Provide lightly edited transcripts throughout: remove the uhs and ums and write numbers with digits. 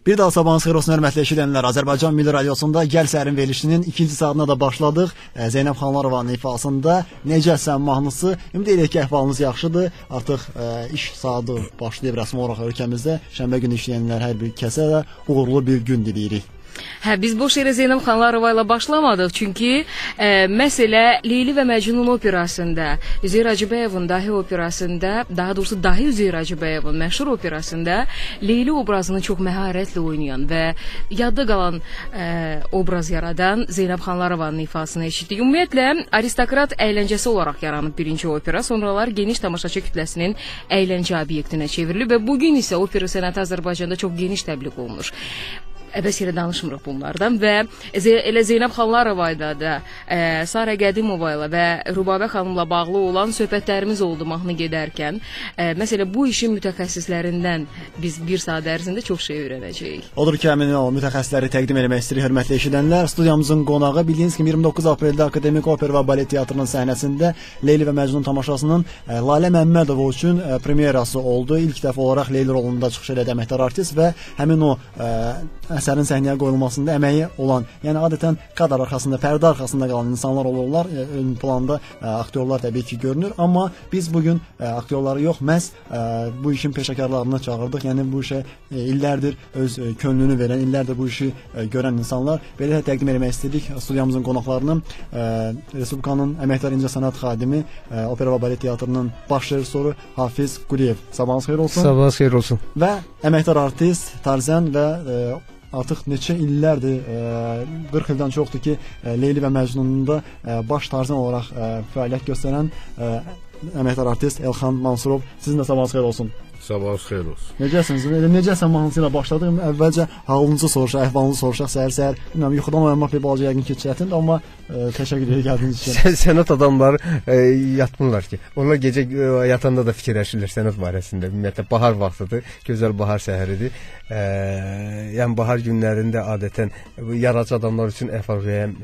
Bir daha sabahınız xeyir olsun, hörmətli eşidənlər. Azərbaycan Milli Radiosunda Gəl Sərin verilişinin ikinci saatına da başladıq. Zeynəb Xanlarovanın ifasında Necəsən mahnısı. Ümid edirik ki, əhvalınız yaxşıdır. Artıq iş saatı başlayıb rəsmi olaraq ölkəmizdə. Şənbə günü işləyənlər hər bir kəsə də uğurlu bir gün diləyirik. Hə, biz boş yerə Zeynəb Xanlarova ilə başlamadıq. Çünki məsələ Leyli və Məcnun operasında, Üzeyir Hacıbəyevin Dahi operasında, daha doğrusu Dahi Üzeyir Hacıbəyevin məşhur operasında Leyli obrazını çox məharətlə oynayan və yadda qalan obraz yaradan Zeynəb Xanlarovanın ifasını eşitdik. Ümumiyyətlə, aristokrat əyləncəsi olaraq yaranıb birinci opera, sonralar geniş tamaşaçı kütləsinin əyləncə obyektinə çevrilib və bugün isə opera sənəti Azərbaycanda çox geniş təbliğ olunur. Əbəs yerə danışmırıq bunlardan və elə Zeynəb Xanlarova ilə də, Sara Qədimova ilə və Rübabə xanımla bağlı olan söhbətlərimiz oldu mahnı gedərkən. Məsələ, bu işin mütəxəssislərindən biz bir saat ərzində çox şey öyrənəcəyik. Odur ki, həmin o mütəxəssisləri təqdim etmək istəyirik, hörmətli eşidənlər. Studiyamızın qonağı bildiyiniz kimi 29 apreldə Akademik Opera və Balet Teatrının səhnəsində Leyli və Məcnun tamaşasının Lalə Məmmədova üçün premyerası oldu. İlk dəfə olaraq Leyli rolunda çıxış elədi əməkdar artist və həmin o əsərin səhnəyə qoyulmasında əməyi olan, yəni adətən kadr arxasında, pərdə arxasında qalan insanlar olurlar. Ön planda aktyorlar təbii ki görünür, amma biz bugün aktyorları yox, məhz bu işin peşəkarlarını çağırdıq. Yəni bu işə illərdir öz könlünü verən, illərdir bu işi görən insanlar. Belə təqdim etmək istedik studiyamızın qonaqlarını. Respublikanın əməkdar incəsənət xadimi, Opera və Balet Teatrının baş rejissoru Hafiz Quliyev. Sabahınız xeyir olsun. Sabahınız xeyir olsun. Və əməkdar artist, tarzən və artıq neçə illərdir, 40 ildən çoxdur ki, Leyli və Məcnununda baş tarzən olaraq fəaliyyət göstərən əməkdar artist Elxan Mansurov. Sizin də sabahınız xeyir olsun. Sabahınız xeyir olsun. Necəsiniz? Necəsən mahnısı ilə başladım. Əvvəlcə halınızı soruşaq, əhvalınızı soruşaq səhər-səhər. Bilmirəm, yuxudan oyanmaq bir balaca yəqin ki, çətindir, amma təşəkkür edirəm gəldiyiniz üçün. Sənət adamları yatmırlar ki. Onlar gecə yatanda da fikirləşirlər sənət barəsində. Ümumiyyətlə, bahar vaxtıdır, gözəl bahar səhəridir. Yəni, bahar günlərində adətən yaradıcı adamlar üçün əhval-ruhiyyəm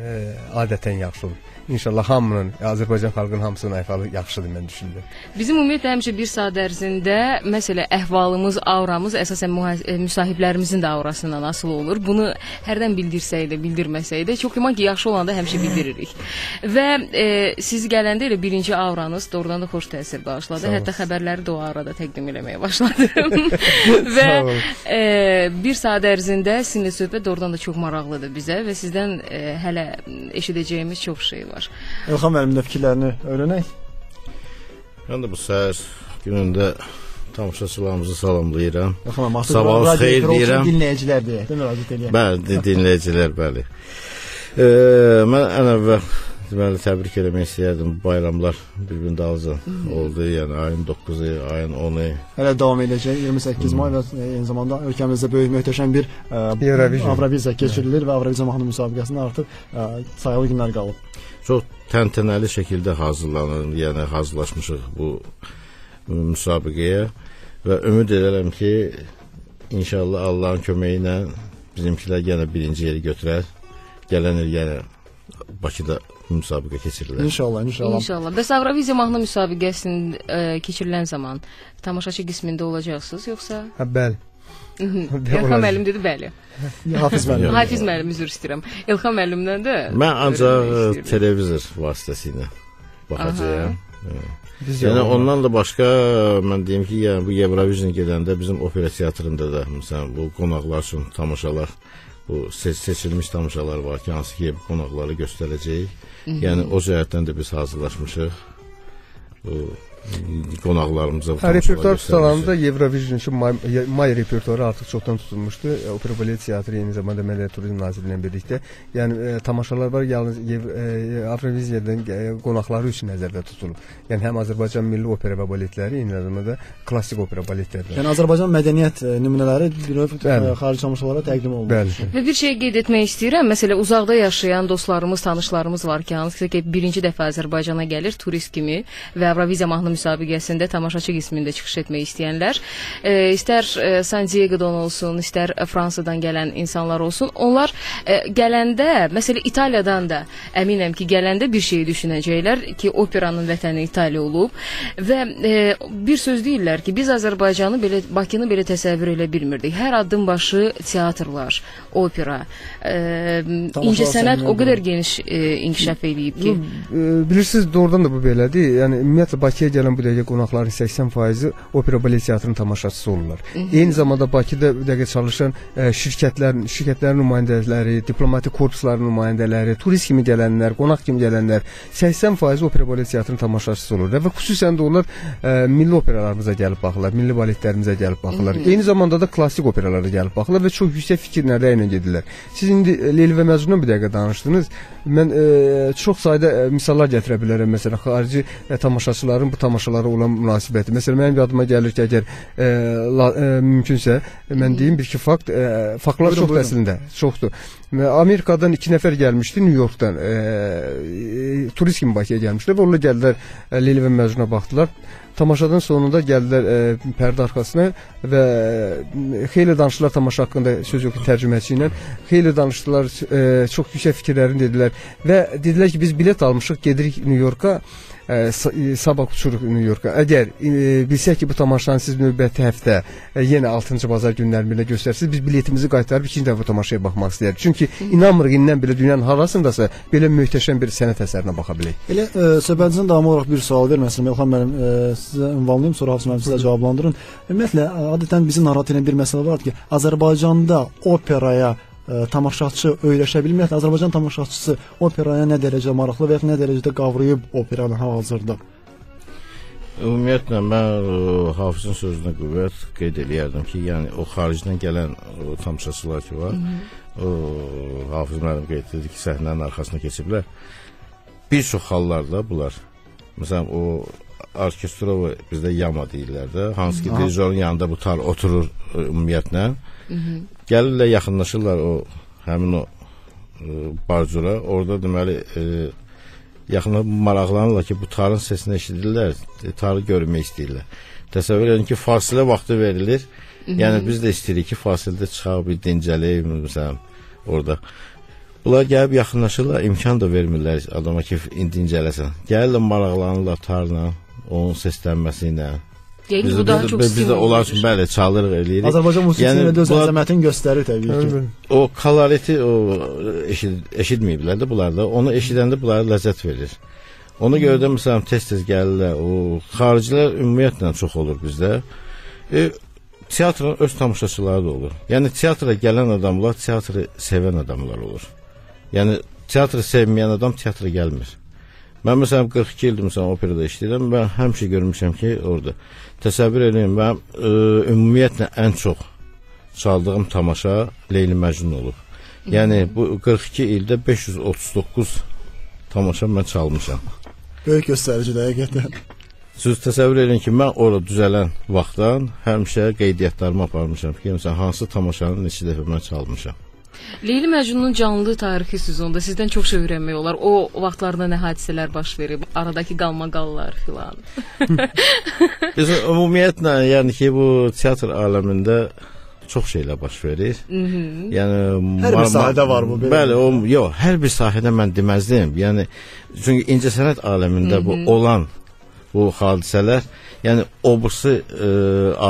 adətən yaxşıdır. İnşallah hamının, Azərbaycan xalqının hamısının əhvalı yaxşıdır, mən düşünürəm. Bizim ümumiyyətlə həmişə bir saat ərzində məsələ əhvalımız, auramız əsasən müsahiblərimizin də aurasından asılı olur. Bunu hərdən bildirsək də, bildirməsək də, çox güman ki, yaxşı olanda həmişə bildiririk. Və siz gələndə elə birinci auranız doğrudan da xoş təsir bağışladı. Hətta xəbərləri də o arada təqdim eləməyə başladım. Və bir saat ərzində sizinlə söhbət doğrudan da çox maraqlıdır bizə və sizdən hələ eşidəcəyimiz çox şey var. Elxan müəllimin də fikirlərini öyrənək. Mən də bu səhər günündə tamaşaçılarımızı salamlayıram. Sabahınız xeyir deyirəm. Dinləyicilər deyək, değil mi, Razit eləyək? Bəli, dinləyicilər, bəli. Mən ən əvvəl deməli təbrik eləmək istəyərdim. Bayramlar bir-birinin dalınca oldu. Yəni ayın 9-u, ayın 10-u. Hələ davam edəcək 28 may və eyni zamanda ölkəmizdə böyük möhtəşəm bir Avroviziya keçirilir və Avroviziya mahnı müsabiqəsində artıq sayılı günlər qalıb. Çox təntənəli şəkildə hazırlanır, yəni hazırlaşmışıq bu müsabiqəyə və ümid edirəm ki, inşallah Allahın köməyi ilə bizimkilər yenə birinci yeri götürər. Gələn il yenə Bakıda müsabiqə keçirilir. İnşallah, inşallah. İnşallah. Bəs Avroviziya mahnı müsabiqəsinin keçirilən zaman tamaşaçı qismində olacaqsınız, yoxsa? Hə, bəli. Elxan müəllim dedi, bəli. Hafiz müəllim. Hafiz müəllim, üzr istəyirəm. Elxan müəllimdən də mən ancaq televizor vasitəsilə baxacağam. Yəni ondan da başqa mən deyim ki, yəni bu Eurovision gedəndə bizim opera teatrında da məsələn bu qonaqlar üçün tamaşalar, bu seçilmiş tamaşalar var ki, hansı ki bu qonaqları göstərəcəyik. Yəni o cəhətdən də biz hazırlaşmışıq. Bu qonaqlarımıza repertuar tutanlarında Eurovision üçün may repertuarı artıq çoxdan tutulmuşdu. Opera Balet Teatrı eyni zamanda Mədəniyyət Turizm Nazirliyi ilə birlikdə. Yəni tamaşalar var, yalnız Avroviziyadan qonaqları üçün nəzərdə tutulur. Yəni həm Azərbaycan milli opera və baletləri, eyni zamanda klassik opera baletləri. Yəni Azərbaycan mədəniyyət nümunələri xarici tamaşalara təqdim olunur. Bəli. Və bir şey qeyd etmək istəyirəm. Məsələn, uzaqda yaşayan dostlarımız, tanışlarımız var ki, hansı ki birinci dəfə Azərbaycana gəlir turist kimi və Avroviziya mahnı müsabiqəsində tamaşaçı qismində çıxış etmək istəyənlər, istər San Diego'dan olsun, istər Fransadan gələn insanlar olsun, onlar gələndə, məsələn İtaliyadan da əminəm ki, gələndə bir şey düşünəcəklər ki, operanın vətəni İtaliya olub və bir söz deyirlər ki, biz Azərbaycanı belə, Bakını belə təsəvvür elə bilmirdik. Hər addım başı teatrlar, opera, incəsənət o qədər geniş inkişaf edib ki. Bilirsiniz, doğrudan da bu belədir. Yəni ümumiyyətlə Bakıya gələn bu dəqiqə qonaqların 80%-i opera balet teatrının tamaşaçısı olurlar. Eyni zamanda Bakıda bu dəqiqə çalışan şirkətlərin nümayəndələri, diplomatik korpusların nümayəndələri, turist kimi gələnlər, qonaq kimi gələnlər 80% opera balet teatrının tamaşaçısı olurlar və xüsusən də onlar milli operalarımıza gəlib baxırlar, milli baletlərimizə gəlib baxırlar. Eyni zamanda da klassik operalara gəlib baxırlar və çox yüksək fikirlərlə ilə gedirlər. Siz indi Leyli və Məcnundan bir dəqiqə danışdınız. Mən çox sayda misallar gətirə bilərəm. Məsələn, xarici tamaşaçıların bu tamaşalara olan münasibəti. Məsələn, mənim yadıma gəlir ki, əgər mümkünsə, mən deyim bir iki fakt. Faktlar çox əslində, çoxdur. Amerikadan 2 nəfər gəlmişdi, New Yorkdan. Turist kimi Bakıya gəlmişdilər və onlar gəldilər Leyli və Məcnuna baxdılar. Tamaşadan sonunda gəldilər pərdə arxasına və xeyli danışdılar tamaşa haqqında, söz yox ki, tərcüməçi ilə. Xeyli danışdılar, çox yüksək fikirlərini dedilər və dedilər ki, biz bilet almışıq, gedirik New Yorka. Sabah uçuruq New Yorka. Əgər bilsək ki, bu tamaşanı siz növbəti həftə yenə 6-cı bazar günlərində göstərsiniz, biz biletimizi qaytarıb ikinci dəfə bu tamaşaya baxmaq istəyərik. Çünki inanmırıq, indən belə dünyanın harasındasa belə möhtəşəm bir sənət əsərinə baxa bilərik. Elə söhbətinizin davamı olaraq bir sual verməsin. Elxan müəllim, sizə ünvanlayım, sonra Hafız müəllim sizə cavablandırın. Ümumiyyətlə, adətən bizi narahat edən bir məsələ var ki, Azərbaycanda operaya tamaşaçı öyrəşə bilmir. Azərbaycan tamaşaçısı operaya nə dərəcədə maraqlı və ya nə dərəcədə qavrayıb operanı hal-hazırda? Ümumiyyətlə, mən Hafızın sözünə qüvvət qeyd eləyərdim ki, yəni o xaricdən gələn tamaşaçılar ki var, Hafız müəllim qeyd edir ki, səhnənin arxasına keçiblər. Bir çox hallarda bunlar, məsələn, o orkestrovu bizdə yama deyirlər də, hansı ki, dirijorun yanında bu tar oturur ümumiyyətlə. Gəlirlər, yaxınlaşırlar həmin o barcura, orada deməli yaxınlar maraqlanırlar ki, bu tarın səsini eşidirlər, tarı görmək istəyirlər. Təsəvvür edin ki, fasilə vaxtı verilir, yəni biz də istəyirik ki, fasilədə çıxaq, bir dincələyib, məsələn, orada. Bunlar gəlib yaxınlaşırlar, imkan da vermirlər adama ki, dincələsən. Gəlirlər, maraqlanırlar tarla, onun səslənməsi ilə. Yəni bu daha çox bizdə onlar üçün bəli çalırıq eləyirik. Azərbaycan musiqisində də öz əzəmətini göstərir təbii ki. O koloriti eşitməyiblər də bunlar da. Onu eşidəndə bunlara ləzzət verir. Ona görə də məsələn tez-tez gəlirlər. O xaricilər ümumiyyətlə çox olur bizdə. Teatrın öz tamaşaçıları da olur. Yəni teatra gələn adamlar teatrı sevən adamlar olur. Yəni teatrı sevməyən adam teatra gəlmir. Mən məsələn 42 ildir məsələn operada işləyirəm. Mən həmişə görmüşəm ki, orada təsəvvür edin, mən ümumiyyətlə ən çox çaldığım tamaşa Leyli Məcnun olub. Yəni bu 42 ildə 539 tamaşa mən çalmışam. Böyük göstəricidir həqiqətən. Siz təsəvvür edin ki, mən orada düzələn vaxtdan həmişə qeydiyyatlarımı aparmışam ki, məsələn hansı tamaşanın neçə dəfə mən çalmışam. Leyli Məcnunun canlı tarixi sezonunda sizdən çox şey öyrənmək olar. O vaxtlarda nə hadisələr baş verib, aradakı qalmaqallar filan. Biz ümumiyyətlə, yəni ki, bu teatr aləmində çox şeylər baş verir. Yəni hər bir sahədə var bu. Bəli, yox, hər bir sahədə mən deməzdim. Yəni çünki incəsənət aləmində bu olan bu hadisələr, yəni obrisi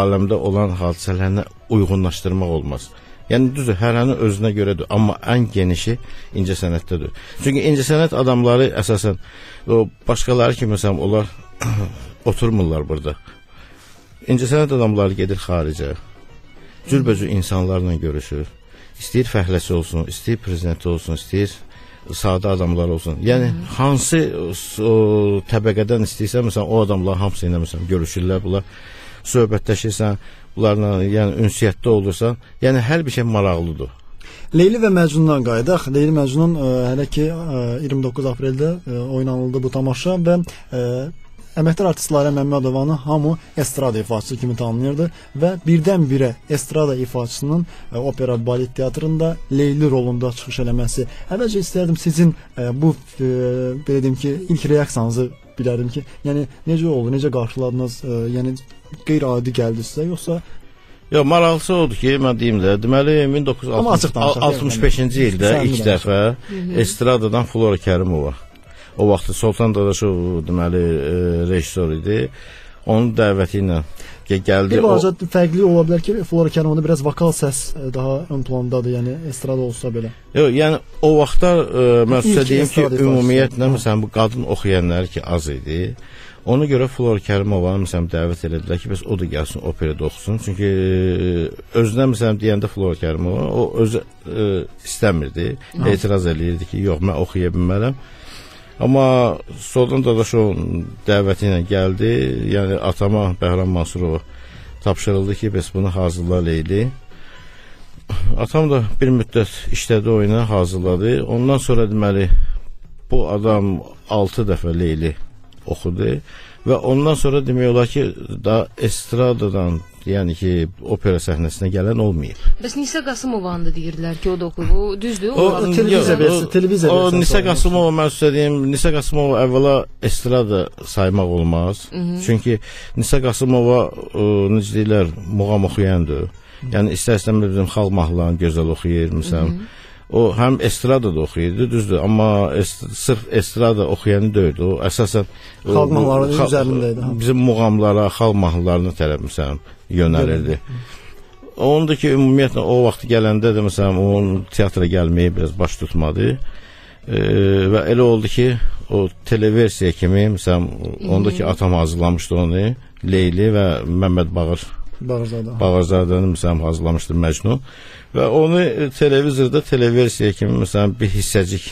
aləmdə olan hadisələrlə uyğunlaşdırmaq olmaz. Yəni düzdür, hərənin özünə görədir, amma ən genişi incəsənətdədir. Çünki incəsənət adamları əsasən o başqaları kimi məsələn onlar oturmurlar burada. İncəsənət adamları gedir xaricə. Cürbəcür insanlarla görüşür. İstəyir fəhləsi olsun, istəyir prezidenti olsun, istəyir sadə adamlar olsun. Yəni hansı təbəqədən istəyirsə məsələn o adamlar hamısı ilə məsələn görüşürlər, bunlar söhbətləşirsən, bunlarla yəni ünsiyyətdə olursan, yəni hər bir şey maraqlıdır. Leyli və Məcnundan qayıdaq. Leyli Məcnun hələ ki 29 apreldə oynanıldı bu tamaşa və əməkdar artist Lalə Məmmədovanı hamı estrada ifaçısı kimi tanıyırdı və birdən-birə estrada ifaçısının opera balet teatrında Leyli rolunda çıxış eləməsi. Əvvəlcə istərdim sizin bu belə deyim ki, ilk reaksiyanızı bilərdim ki, yəni necə oldu, necə qarşıladınız, yəni qeyri-adi gəldi sizə, yoxsa? Yox, maraqlısı odur ki, mən deyim də, deməli 1965-ci ildə ilk dəfə estradadan Flora Kərimova, o vaxt Sultan Dadaşov deməli rejissor idi. Onun dəvəti ilə gəldi. Bir balaca fərqli ola bilər ki, Flora Kərimovda biraz vokal səs daha ön plandadır, yəni estrada olsa belə. Yox, yəni o vaxtlar mən sizə deyim ki, ümumiyyətlə məsələn bu qadın oxuyanlar ki az idi. Ona görə Flora Kərimovanı məsələn dəvət etdilər ki, bəs o da gəlsin operada oxusun. Çünki özünə məsələn deyəndə Flora Kərimova o özü istəmirdi, etiraz eləyirdi ki, yox mən oxuya bilmərəm. Amma Sultan Dadaşovun dəvəti ilə gəldi. Yəni atama Bəhram Mansurova tapşırıldı ki, bəs bunu hazırla Leyli. Atam da bir müddət işlədi oyuna, hazırladı. Ondan sonra deməli bu adam 6 dəfə Leyli oxudu və ondan sonra demək olar ki, da estradadan, yəni ki, opera səhnəsinə gələn olmayıb. Bəs Nisə Qasımovanı da deyirdilər ki, o da oxuyub. O düzdür? Televiziya o Nisə Qasımova mən sizə deyim, Nisə Qasımova əvvəla estrada saymaq olmaz. Çünki Nisə Qasımova necə deyirlər, muğam oxuyandır. Yəni istər-istəməz bizim xalq mahnılarını gözəl oxuyur məsələn. O həm estradada oxuyurdu, düzdür, amma sırf estrada oxuyanı deyildi. O əsasən xalq mahnılarının üzərində idi. Bizim muğamlara, xalq mahnılarına tərəf məsələn yönəlirdi. Onun da ki, ümumiyyətlə o vaxt gələndə də məsələn onun teatra gəlməyi biraz baş tutmadı. Və elə oldu ki, o televersiya kimi məsələn ondakı atam hazırlamışdı onu, Leyli və Məmməd Bağırzadəni məsələn hazırlamışdı Məcnun. Və onu televizorda televersiya kimi məsələn bir hissəcik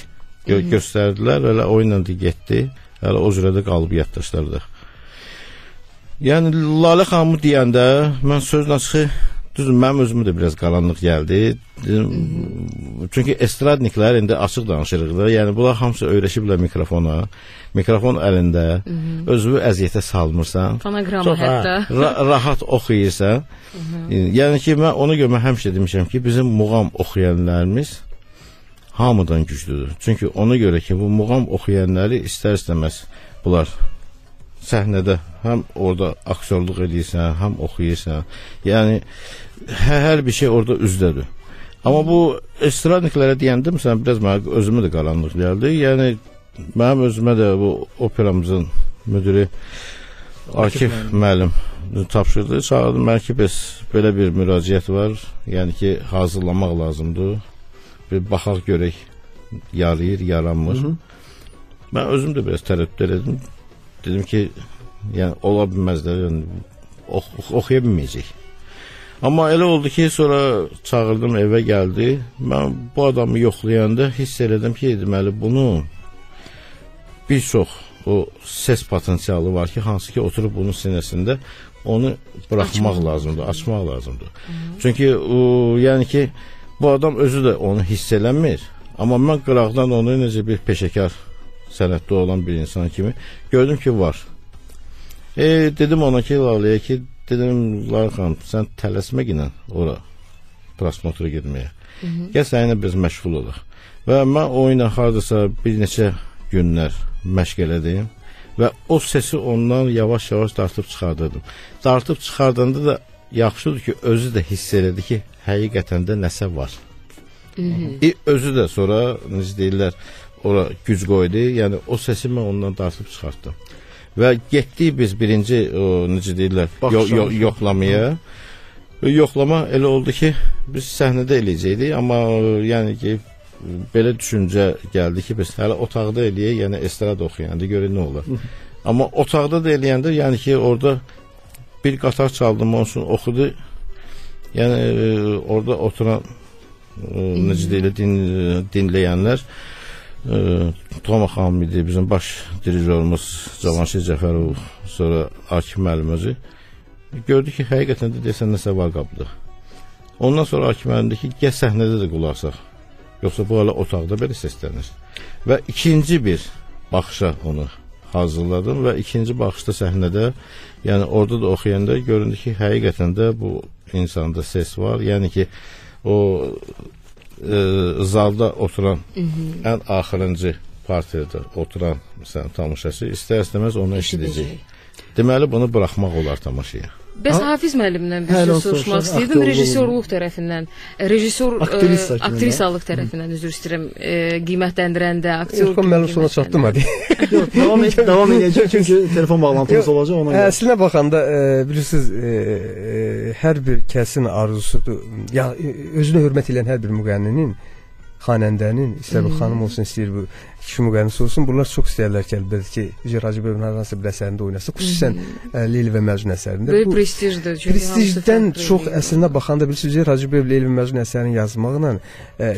göstərdilər və elə oyunla da getdi. Hələ o cürədə qalıb yaddaşlarda. Yəni Lalə xanımı deyəndə mən sözlə çıxı düzdür, mənim özümə də biraz qaranlıq gəldi. Çünki estradniklər indi açıq danışırıq da. Yəni bunlar hamısı öyrəşiblər mikrofona. Mikrofon əlində, özünü əziyyətə salmırsan. Fonoqrama hətta. Rahat oxuyursan. Yəni ki, mən ona görə həmişə demişəm ki, bizim muğam oxuyanlarımız hamıdan güclüdür. Çünki ona görə ki, bu muğam oxuyanları istər-istəməz bunlar səhnədə həm orada aktyorluq edirsən, həm oxuyursan. Yəni hər bir şey orada üzdədir. Amma bu estradniklərə deyəndə məsələn biraz mənə özümə də qaranlıq gəldi. Yəni mənim özümə də bu operamızın müdiri Akif müəllim tapşırdı. Çağırdı mənə ki, bəs belə bir müraciət var. Yəni ki, hazırlamaq lazımdır. Bir baxaq görək yarayır, yaranmır. Mən özüm də biraz tərəddüd elədim. Dedim ki, yəni ola bilməz də, yəni, oxuya bilməyəcək. Amma elə oldu ki, sonra çağırdım, evə gəldi. Mən bu adamı yoxlayanda hiss elədim ki, deməli bunun bir çox o ses potensialı var ki, hansı ki oturub bunun sinəsində onu buraxmaq lazımdır, açmaq lazımdır. Çünki yəni ki, bu adam özü də onu hiss eləmir. Amma mən qıraqdan onu necə bir peşəkar sənətdə olan bir insan kimi gördüm ki, var. Dedim ona ki, Laləyə ki, dedim, Lalə xanım, sən tələsmək ilə ora prosmotora getməyə. Gəl səninlə biz məşğul olaq. Və mən o ilə hardasa bir neçə günlər məşq elədim və o sesi ondan yavaş-yavaş dartıb çıxardırdım. Dartıb çıxardanda da yaxşıdır ki, özü də hiss elədi ki, həqiqətən də nəsə var. Özü də sonra, necə deyirlər, ora güc qoydu. Yəni o səsi mən ondan dartıb çıxartdım. Və getdik biz birinci necə deyirlər, yoxlamaya. Yoxlama elə oldu ki, biz səhnədə eləyəcəkdik, amma yəni ki, belə düşüncə gəldi ki, biz hələ otaqda eləyək, yəni estrada oxuyanda görək nə olur. Amma otaqda da eləyəndə, yəni ki, orada bir qatar çaldım, onun üçün oxudu. Yəni orada oturan necə deyirlər, dinləyənlər Toma xanım idi, bizim baş dirijorumuz Cavanşir Cəfərov, sonra Akif müəllim özü. Gördü ki, həqiqətən də desən nəsə var qabıda. Ondan sonra Akif müəllim dedi ki, gəl səhnədə də qulaqsaq. Yoxsa bu hala otaqda belə səslənir. Və ikinci bir baxışa onu hazırladım və ikinci baxışda səhnədə, yəni orada da oxuyanda göründü ki, həqiqətən də bu insanda ses var. Yəni ki, o zalda oturan ən axırıncı partiyada oturan məsələn tamaşaçı istər-istəməz onu eşidəcək. Deməli bunu buraxmaq olar tamaşaya. Bəs Hafiz müəllimdən bir şey soruşmaq istəyirdim. Rejissorluq tərəfindən, aktrisalıq tərəfindən üzr istəyirəm, qiymətləndirəndə, aktyorluq müəllim sonra çatdım hadi. Yox, davam edəcək çünki telefon bağlantımız olacaq ona görə. Əslinə baxanda bilirsiniz, hər bir kəsin arzusudur. Ya özünə hörmət edən hər bir müğənninin, xanəndənin, istər bu xanım olsun, istəyir bu kişi müğənnisi olsun, bunlar çox istəyirlər ki, əlbəttə ki, Üzeyir Hacıbəyovun hər hansı bir əsərində oynasın, xüsusən Leyli və Məcnun əsərində. Böyük prestijdir. Prestijdən çox əslində baxanda bilirsiniz, Üzeyir Hacıbəyov Leyli və Məcnun əsərini yazmaqla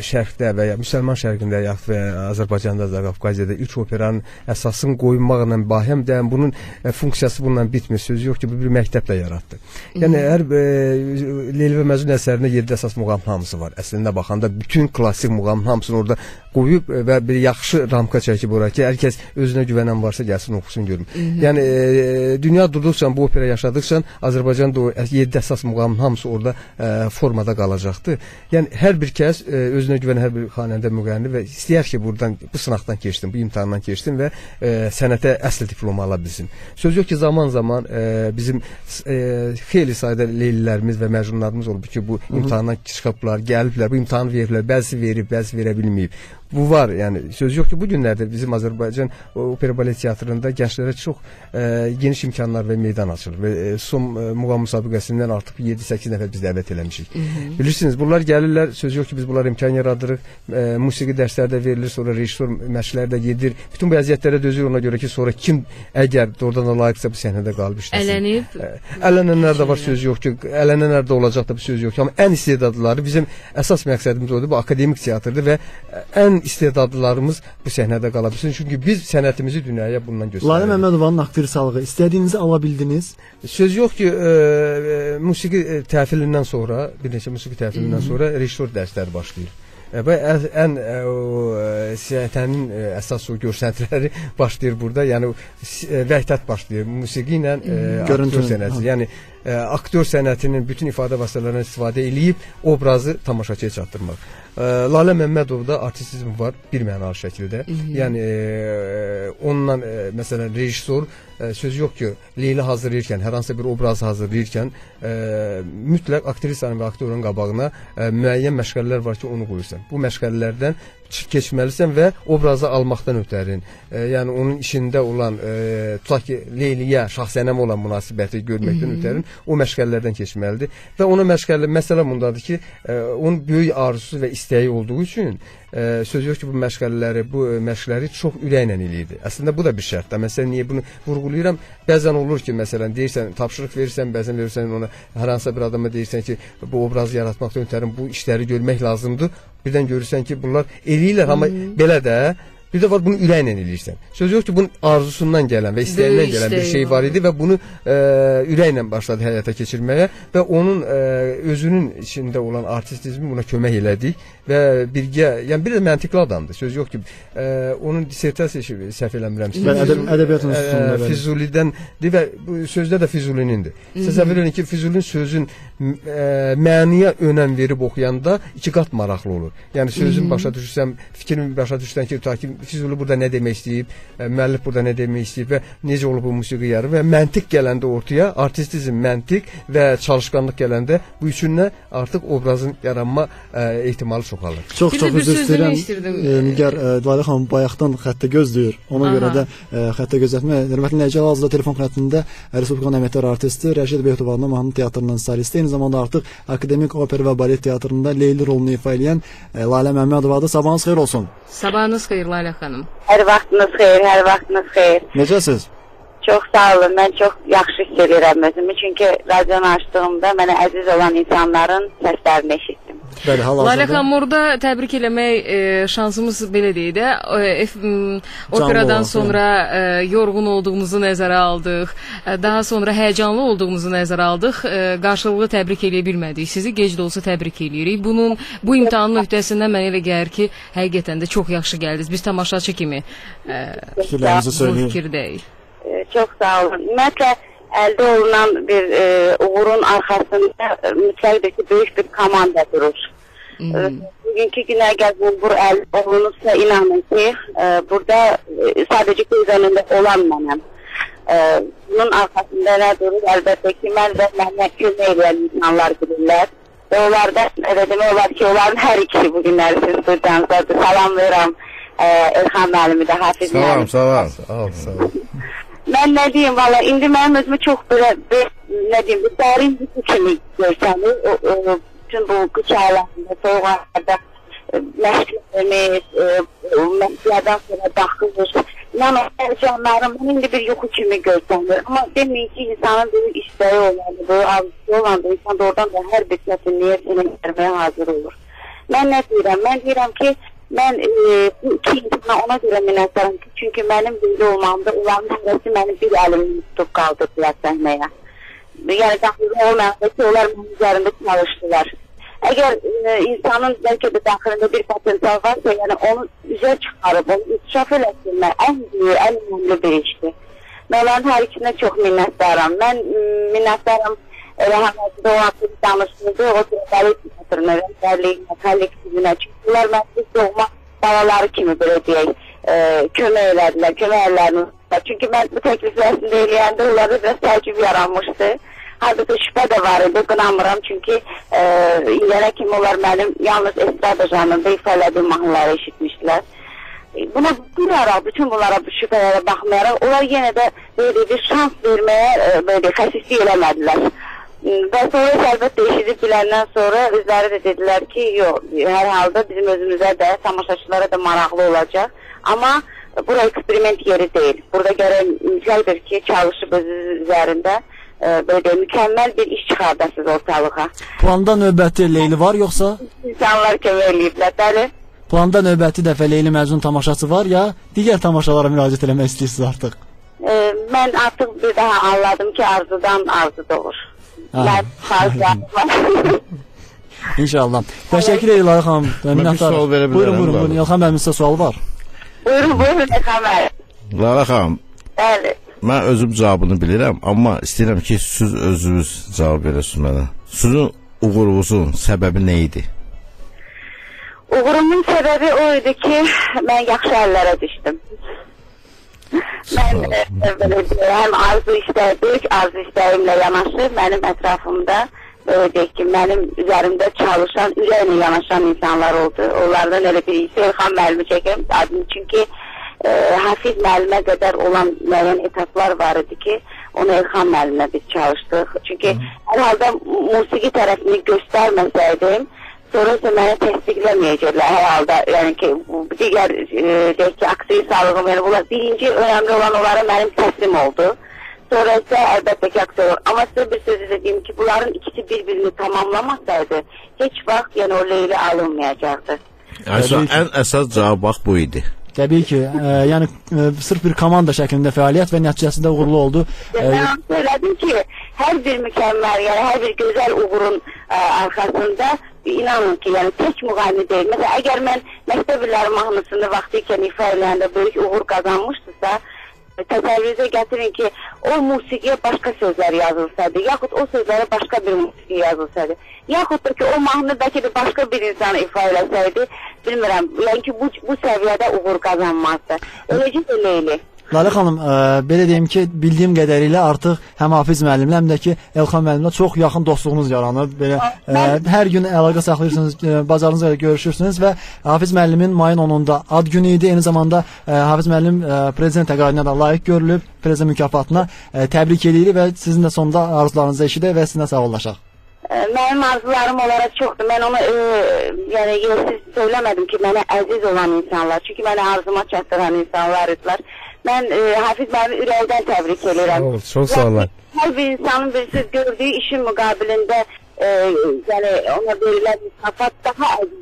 şərqdə və ya müsəlman şərqində yaxud və Azərbaycanda da, Qafqaziyada ilk operanın əsasını qoymaqla bahəm də bunun funksiyası bununla bitmir. Söz yox ki, bu bir məktəblə yaratdı. Yəni hər Leyli və Məcnun əsərində 7 əsas muğam hamısı var. Əslində baxanda bütün klassik muğamın hamısını orada qoyub və bir yaxşı ramka çəkib ora ki, hər kəs özünə güvənən varsa gəlsin oxusun görün. Yəni dünya durduqca, bu opera yaşadıqca Azərbaycanda o 7 əsas muğamın hamısı orada formada qalacaqdır. Yəni hər bir kəs özünə güvənən hər bir xanəndə müğənni və istəyər ki, buradan bu sınaqdan keçsin, bu imtahandan keçsin və sənətə əsl diplomu ala bilsin. Söz yox ki, zaman-zaman bizim xeyli sayda leylilərimiz və məcnunlarımız olub ki, bu imtahandan çıxıblar, gəliblər, bu imtahanı veriblər, bəzi verib, bəzi verə bilməyib. Bu var, yəni söz yox ki, bu günlərdə bizim Azərbaycan opera balet teatrında gənclərə çox geniş imkanlar və meydan açılır və son muğam müsabiqəsindən artıq 7-8 nəfər biz dəvət eləmişik. Bilirsiniz, bunlar gəlirlər, söz yox ki, biz bunlar imkan yaradırıq, musiqi dərsləri də verilir, sonra rejissor məşqləri də gedir. Bütün bu əziyyətlərə dözür ona görə ki, sonra kim əgər doğrudan da layiqsə bu səhnədə qalıb işləsin. Ələnib. Ələnənlər də var, söz yox ki, ələnənlər də olacaq da bu söz yox ki, amma ən istedadlıları bizim əsas məqsədimiz odur, bu akademik teatrdır və ən istedadlılarımız bu səhnədə qala bilsin. Çünki biz sənətimizi dünyaya bundan göstəririk. Lalə Məmmədovanın aktrisalığı istədiyinizi ala bildiniz? Söz yox ki, musiqi təhvilindən sonra, bir neçə musiqi təhvilindən sonra rejissor dərsləri başlayır. Və ən səhnənin əsas o göstəriləri başlayır burada. Yəni vəhdət başlayır musiqi ilə aktyor sənəti. Yəni aktyor sənətinin bütün ifadə vasitələrindən istifadə edib obrazı tamaşaçıya çatdırmaq. Lalə Məmmədovda artistizm var bir mənalı şəkildə. Yəni onunla məsələn rejissor söz yox ki, Leyli hazırlayırkən, hər hansı bir obrazı hazırlayırkən mütləq aktrisanın və aktyorun qabağına müəyyən məşğələlər var ki, onu qoyursan. Bu məşğələlərdən keçməlisən və obrazı almaqdan ötərin. Yəni onun işində olan tutaq ki, Leyliyə, Şahsənəm olan münasibəti görməkdən ötərin o məşğələlərdən keçməlidir. Və ona məsələ bundadır ki, onun böyük arzusu və istəyi olduğu üçün söz yox ki, bu məşqləri çox ürəklə eləyirdi. Əslində bu da bir şərtdir. Məsələn, niyə bunu vurğulayıram? Bəzən olur ki, məsələn, deyirsən, tapşırıq verirsən, bəzən verirsən ona, hər hansı bir adama deyirsən ki, bu obrazı yaratmaqdan ötərin bu işləri görmək lazımdır. Birdən görürsən ki, bunlar eləyirlər, amma belə də bir də var, bunu ürəklə eləyirsən. Söz yox ki, bunun arzusundan gələn və istəyindən gələn bir şey var idi və bunu ürəklə başladı həyata keçirməyə və onun özünün içində olan artistizmi buna kömək elədik və birgə, yəni bir də məntiqli adamdır. Söz yox ki, onun dissertasiyası səhv eləmirəmsə. Ədəbiyyat institutunda Füzulidəndir və bu sözdə də Füzulinindir. Təsəvvür edin ki, Füzulinin sözün məniyə önəm verib oxuyanda iki qat maraqlı olur. Yəni sözün başa düşürsən, fikrin başa düşürsən ki, ta ki Füzuli burada nə demək istəyib, müəllif burada nə demək istəyib və necə olub bu musiqi yarı və məntiq gələndə ortaya, artistizm, məntiq və çalışqanlıq gələndə bu üçünlə artıq obrazın yaranma ehtimalı çoxalır. Çox üzr istəyirəm. Nigar Lalə xanım bayaqdan xəttə gözləyir. Ona görə də xəttə gözlətmə. Hörmətli Nəcəl hazırda telefon xəttində Respublikanın əməkdar artisti Rəşid Behtovanın mahnı teatrının solisti, eyni zamanda artıq akademik opera və balet teatrında Leyli rolunu ifa edən Lalə Məmmədovadır. Sabahınız xeyir olsun. Sabahınız xeyir Lalə xanım. Hər vaxtınız xeyir, hər vaxtınız xeyir. Necəsiz? Çox sağ olun, mən çox yaxşı hiss edirəm özümü, çünki radionu açdığımda mənə əziz olan insanların səslərini eşitdim. Bəli, Lalə xanım, orada təbrik eləmək şansımız belə deyil də. Operadan sonra yorğun olduğumuzu nəzərə aldıq. Daha sonra həyəcanlı olduğumuzu nəzərə aldıq. Qarşılıqlı təbrik eləyə bilmədik. Sizi gec də olsa təbrik eləyirik. Bu imtahanın öhdəsindən mənə elə gəlir ki, həqiqətən də çox yaxşı gəldiniz. Biz tamaşaçı kimi bu fikirdəyik. Çox sağ olun. Ümumiyyətlə, əldə olunan bir uğurun arxasında mütləqdir ki, böyük bir komanda durur. Bugünkü günə əgər bu uğur əldə olunursa, inanın ki, burada sadəcə göz önündə olan mənəm. Bunun arxasında nə durur? Əlbəttə ki, mən və mənə kömək edən insanlar bilirlər. Və onlardan demək olar ki, onların hər ikisi bugünləri siz studiyanızdadır. Salam verirəm Elxan müəllimi də, Hafiz müəllim. Salam. Mən nə deyim, valla, indi mənim özümü çox belə, nə deyim, dərin bir kimi görsənir. Bütün bu qış aylarında, soğuk aylarda məşqlərimiz, məşqlərdən sonra daxılır. İnanın, həyəcanlarım indi bir yuxu kimi görsənir. Amma deməyin ki, insanın böyük istəyi olanı, böyük arzusu olanı, insan da oradan da hər bir çətinliyə seni verməyə hazır olur. Mən nə deyirəm? Mən deyirəm ki, mən bu iki insana ona görə minnətdaram ki, çünki mənim böyle olmamda onların hərəsi mənim bir əlimi tutub qaldırdılar səhnəyə. Yəni, daxildə olmayan ki, onlar mənim üzərində çalışdılar. Əgər insanın bəlkə də daxilində bir potensial varsa, yəni onu üzər çıxarıb, onu inkişaf eləsinlər, ən büyük, ən önemli bir işdir. Mən onların hər ikisinə çox minnətdaram. Mən minnətdaram Rəhməti Doğan'ın danışdığı o balet teatrına, rəhbərliyinə, kollektivinə. Çünki bunlar mənsiz doğma balaları kimi belə deyək, kömək elədilər, kömək əllərini. Çünki mən bu təkliflərində eləyəndə onlarda biraz təəccüb yaranmışdı. Halbuki şübhə də var idi, qınamıram. Çünki illərə kimi onlar mənim yalnız estrada janrında ifa elədiyim mahnıları eşitmişdilər. Buna baxmayaraq, bütün bunlara bu şübhələrə baxmayaraq, onlar yenə də böyle bir şans verməyə böyle xəsislik eləmədilər. Və sonra əlbəttə eşidib biləndən sonra özləri də dedilər ki, yox, hər halda bizim özümüzə də, tamaşaçılara da maraqlı olacaq. Amma bura eksperiment yeri deyil. Burada gərək mütləqdir ki, çalışıb özünüz üzərində böyle mükəmməl bir iş çıxardasınız ortalığa. Planda növbəti Leyli var, yoxsa? İnsanlar kömək eləyiblər, bəli. Planda növbəti dəfə Leyli Məcnun tamaşası var, ya digər tamaşalara müraciət eləmək istəyirsiniz artıq? Mən artıq bir daha anladım ki, arzudan arzu doğur. Mən fazla. İnşallah. Təşəkkür edirəm Lalə xanım. Bir sual verə bilərəm. Buyurun. Elxan müəllim, sizə sual var. Buyurun Elxan müəllim. Lalə xanım. Bəli. Mən özüm cavabını bilirəm, amma istəyirəm ki, siz özünüz cavab verəsiniz mənə. Sizin uğurunuzun səbəbi nə idi? Uğurumun səbəbi o idi ki, mən yaxşı əllərə düşdüm. Mən belə deyəm, arzu istəyimlə yanaşı mənim ətrafımda belə deyək ki, mənim üzərimdə çalışan, ürəklə yanaşan insanlar oldu. Onlardan elə bir Elxan müəllimi çəkəm adını, çünki Hafiz müəllimə qədər olan müəyyən etaplar var idi ki, onu Elxan müəllimlə biz çalışdıq. Çünki hər halda musiqi tərəfini göstərməsəydim, sonra isə mənə təsdiqləməyəcəklər hər halda. Yəni ki, digər deyək ki, aktrisalığım, yəni bunlar birinci önemli olan onlara mənim təslim oldu. Sonra isə əlbəttə ki, aktör. Amma sizə bir sözü deyim ki, bunların ikisi bir-birini tamamlamasaydı, heç vaxt yəni o Leyli alınmayacaqdı. Ən əsas cavab bax bu idi. Təbii ki, yəni sırf bir komanda şəklində fəaliyyət və nəticəsində uğurlu oldu. Mən söylədim ki, hər bir mükəmməl, yəni hər bir gözəl uğurun arxasında inanın ki, yəni tək müğənni deyil. Məsələn, əgər mən məktəb illəri mahnısını vaxtı ikən ifa eləyəndə böyük uğur qazanmışdısa, təsəvvürünüzə gətirin ki, o musiqiyə başqa sözlər yazılsaydı, yaxud o sözlərə başqa bir musiqi yazılsaydı, yaxud da ki, o mahnı bəlkə də başqa bir insan ifa eləsəydi, bilmirəm, yəni ki, bu səviyyədə uğur qazanmazdı. Eləcə də Leyli. Lalə xanım, belə deyim ki, bildiyim qədərilə artıq həm Hafiz müəllimlə, həm də ki, Elxan müəllimlə çox yaxın dostluğunuz yaranıb. Belə hər gün əlaqə saxlayırsınız, bazarınızla görüşürsünüz və Hafiz müəllimin mayın 10-da ad günü idi. Eyni zamanda Hafiz müəllim prezident təqaüdünə də layiq görülüb, prezident mükafatına təbrik edirik və sizin də sonda arzularınızı eşidək və sizinlə sağollaşaq. Mənim arzularım olaraq çoxdur. Mən onu yəni yersiz söyləmədim ki, mənə əziz olan insanlar, çünki mənə arzuma çatdıran insanlar idilər. Mən Hafiz müəllimi ürəkdən təbrik edirəm. Çox sağ olun. Hər bir insanın birisi gördüyü işin müqabilində yani ona verilen mükafat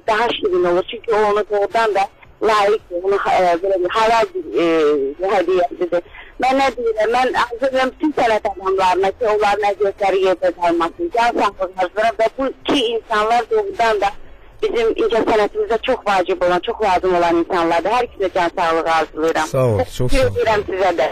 daha şirin olur. Çünkü o onu doğrudan da layık, onu böyle bir halal bir hediyesidir. Ben ne diyeyim, ben hazırım tüm sənət adamlarına ki, onların əziyyətləri yerdə qalmasın, can sağlığı hazırım ve bu iki insanlar doğrudan da bizim incə sənətimizdə çox vacib olan, çox lazım olan insanlardır. Hər ikisinə can sağlığı arzulayıram. Sağ ol, çox sağ ol. Teşekkür sizə də.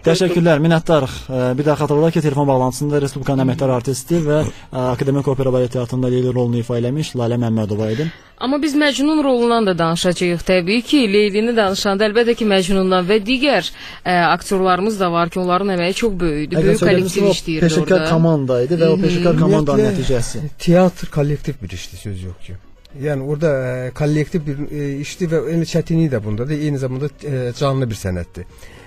Təşəkkürlər, minnətdarıq. Bir daha xatırladaq ki, telefon bağlantısında Respublikanın əməkdar artisti və Akademik Opera Balet Teatrında Leyli rolunu ifa eləmiş Lalə Məmmədova idi. Amma biz Məcnun rolundan da danışacağıq təbii ki. Leylini danışanda əlbəttə ki Məcnundan və digər aktyorlarımız da var ki, onların əməyi çox böyükdür. Böyük kollektiv işləyirdi orada. Peşəkar komanda idi və o peşəkar komandanın nəticəsi. Teatr kollektiv bir işdi, söz yox ki. Yani orada kollektiv bir işti ve en çətinliyi də bundadır. Eyni zamanda canlı bir sənətdir.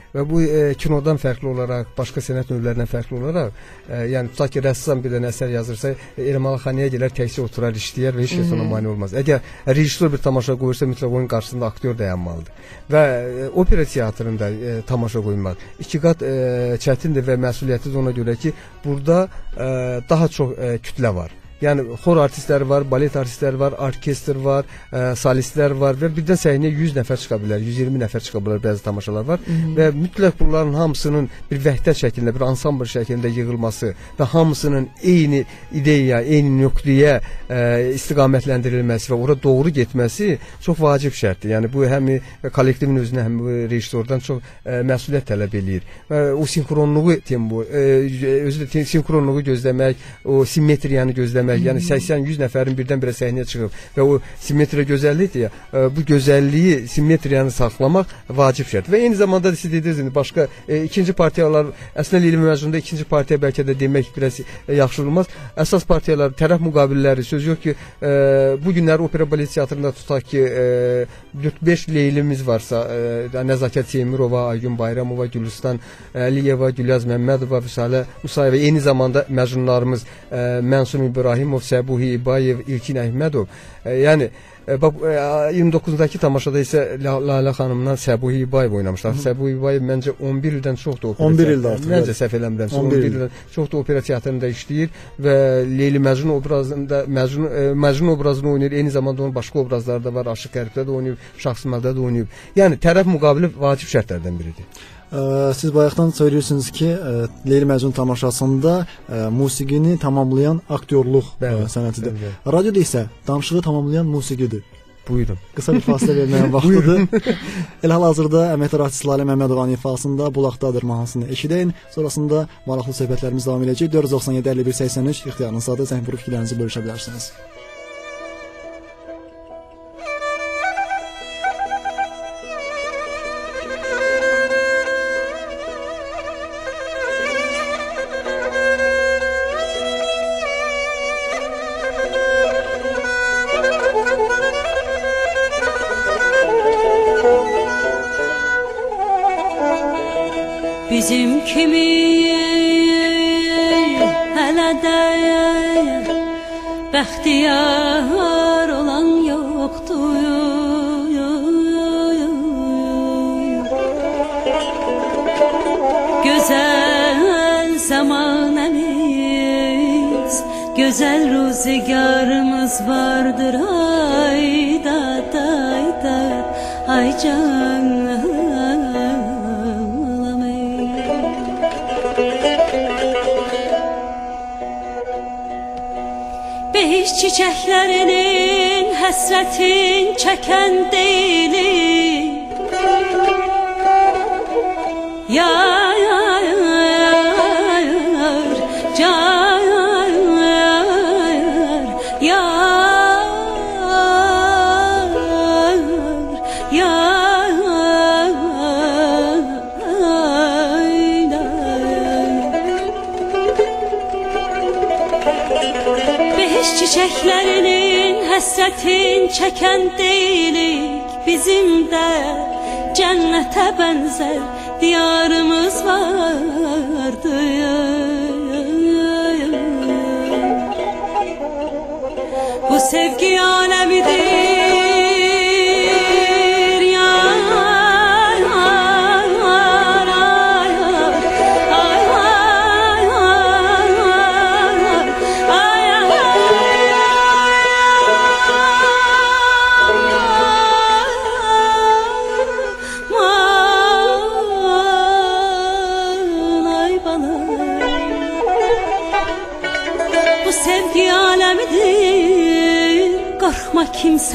Və bu kinodan fərqli olaraq, başqa sənət növlərindən fərqli olaraq, yəni tutaq ki, rəssam bir dənə əsər yazırsa, Erməlaxanaya gələr, təkcə oturar, işləyər və heç kəs ona mane olmaz. Əgər rejissor bir tamaşa qoyursa, mütləq onun qarşısında aktyor dayanmalıdır. Və opera teatrında tamaşa qoymaq iki qat çətindir və məsuliyyətlidir ona görə ki, burada daha çox kütlə var. Yani xor artistləri var, balet artistləri var, orkestr var, solistlər var və birdən səhnəyə 100 nəfər çıxa bilər, 120 nəfər çıxa bilər, bəzi tamaşalar var və mütləq bunların hamısının bir vəhdət şəklində, bir ansambl şəklində yığılması və hamısının eyni ideya, eyni nöqtəyə istiqamətləndirilməsi və ora doğru getməsi çox vacib şərtdir. Yəni bu həm kollektivin özünə, həm rejissordan çox məsuliyyət tələb eləyir. Və o sinxronluğu tempo, özü də sinxronluğu gözləmək, o simmetriyanı gözləmək. Yani 80-100 nəfərin birdən-birə səhnəyə çıxıb və o simmetriya gözəllikdir ya, bu gözəlliyi, simmetriyanı saxlamaq vacib şərt. Və eyni zamanda siz dediniz, başqa ikinci partiyalar, əslində Leyli və Məcnunda ikinci partiya bəlkə də demək biraz yaxşı olmaz. Əsas partiyalar, tərəf müqabilləri, söz yox ki, bu günləri opera balet teatrında tutaq ki, 4-5 Leylimiz varsa, Nəzakət Seymurova, Aygün Bayramova, Gülüstan Əliyeva, Gülyaz Məmmədova, Vüsalə Musayeva, eyni zamanda Məcnunlarımız Mənsum İbrahimov, Səbuhi İbayev, İlkin Əhmədov. Yəni 29-dakı tamaşada isə Lalə xanımla Səbuhi İbayev oynamışlar. Səbuhi İbayev məncə 11 ildən çoxdur opera. 11 ildə artıq. Məncə səhv eləmirəm. 11 ildən çoxdur opera teatrında işləyir və Leyli Məcnun obrazında Məcnun obrazını oynayır. Eyni zamanda onun başqa obrazları da var. Aşıq Qəribdə də oynayıb, Şahsımalda da oynayıb. Yəni tərəf müqabili vacib şərtlərdən biridir. Siz bayaqdan söyləyirsiniz ki, Leyli Məcnun tamaşasında musiqini tamamlayan aktyorluq sənətidir. Radioda isə danışığı tamamlayan musiqidir. Buyurun. Qısa bir fasilə verməyə vaxtıdır. Elə hal-hazırda əməkdar artist Lalə Məmmədovanın ifasında Bulaqdadır mahnısını eşidəyin. Sonrasında maraqlı söhbətlərimiz davam edəcək. 497 51 83 ixtiyarınızdadır. Zəng vurub fikirlərinizi bölüşə bilərsiniz. Bizim kimi hələ də bəxtiyar olan yoxdur. Gözəl zamanəmiz, gözəl rüzgarımız vardır. Ay da da da, ay canım. Behiş çiçəklərinin həsrətin çəkən deyilim. Yar, can, çiçəklərinin həsrətin çəkən deyilik. Bizim də cənnətə bənzər diyarımız vardı. Bu sevgi aləmidir.